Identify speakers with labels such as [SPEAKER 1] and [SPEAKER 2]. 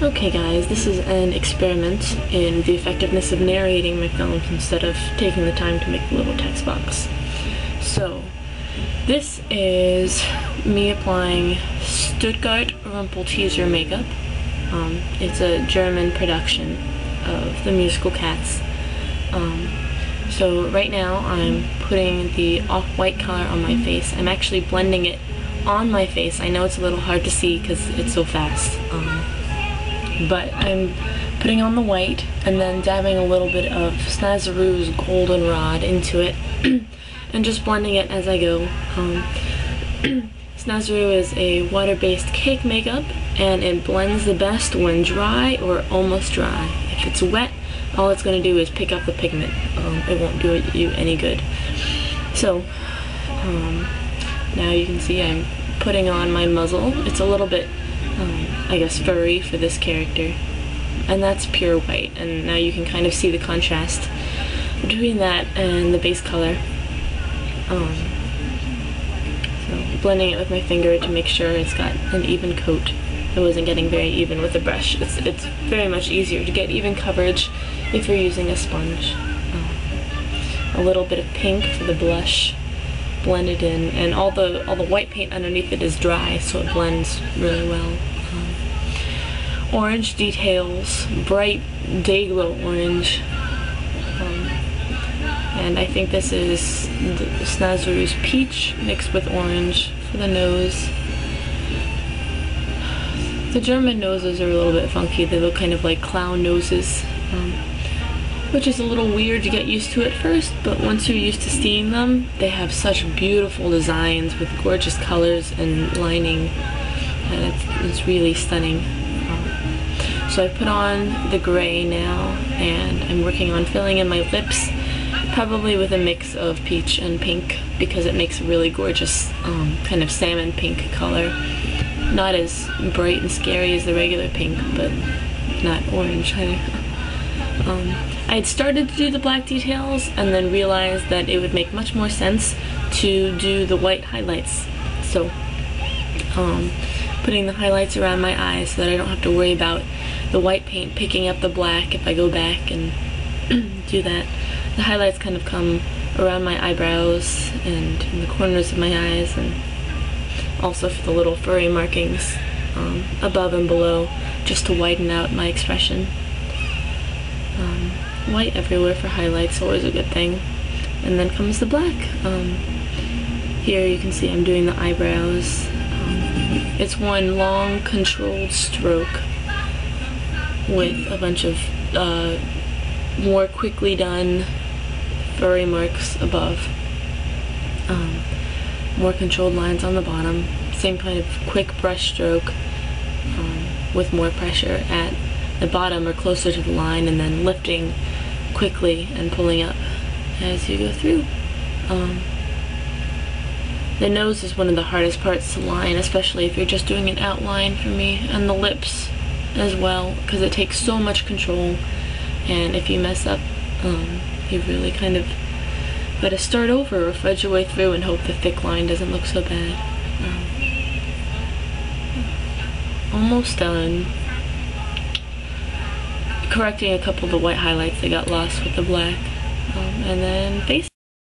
[SPEAKER 1] Okay guys, this is an experiment in the effectiveness of narrating my films instead of taking the time to make the little text box. So, this is me applying Stuttgart Rumpelteazer makeup. It's a German production of the musical Cats. So right now I'm putting the off-white color on my face. I'm actually blending it on my face. I know it's a little hard to see because it's so fast. But I'm putting on the white and then dabbing a little bit of Snazaroo's goldenrod into it and just blending it as I go. Snazaroo is a water-based cake makeup and it blends the best when dry or almost dry. If it's wet, all it's going to do is pick up the pigment. It won't do you any good. So now you can see I'm putting on my muzzle. It's a little bit I guess furry for this character, and that's pure white, and now you can kind of see the contrast between that and the base color. So blending it with my finger to make sure it's got an even coat. It wasn't getting very even with the brush. It's very much easier to get even coverage if you're using a sponge. A little bit of pink for the blush, blended in, and all the white paint underneath it is dry, so it blends really well. Orange details, bright day-glow orange, and I think this is Snazaroo's peach mixed with orange for the nose. The German noses are a little bit funky. They look kind of like clown noses, which is a little weird to get used to at first, but once you're used to seeing them, they have such beautiful designs with gorgeous colors and lining, and it's really stunning. So I put on the gray now, and I'm working on filling in my lips, probably with a mix of peach and pink, because it makes a really gorgeous kind of salmon pink color. Not as bright and scary as the regular pink, but not orange either. I had started to do the black details and then realized that it would make much more sense to do the white highlights. So putting the highlights around my eyes so that I don't have to worry about the white paint picking up the black if I go back and do that. The highlights kind of come around my eyebrows and in the corners of my eyes, and also for the little furry markings above and below, just to widen out my expression. White everywhere for highlights, always a good thing. And then comes the black. Here you can see I'm doing the eyebrows. It's one long controlled stroke with a bunch of more quickly done furry marks above. More controlled lines on the bottom. Same kind of quick brush stroke with more pressure at the bottom or closer to the line, and then lifting quickly and pulling up as you go through. The nose is one of the hardest parts to line, especially if you're just doing an outline for me, and the lips as well, because it takes so much control, and if you mess up, you really kind of gotta start over or fudge your way through and hope the thick line doesn't look so bad. Almost done. Correcting a couple of the white highlights that got lost with the black, and then face.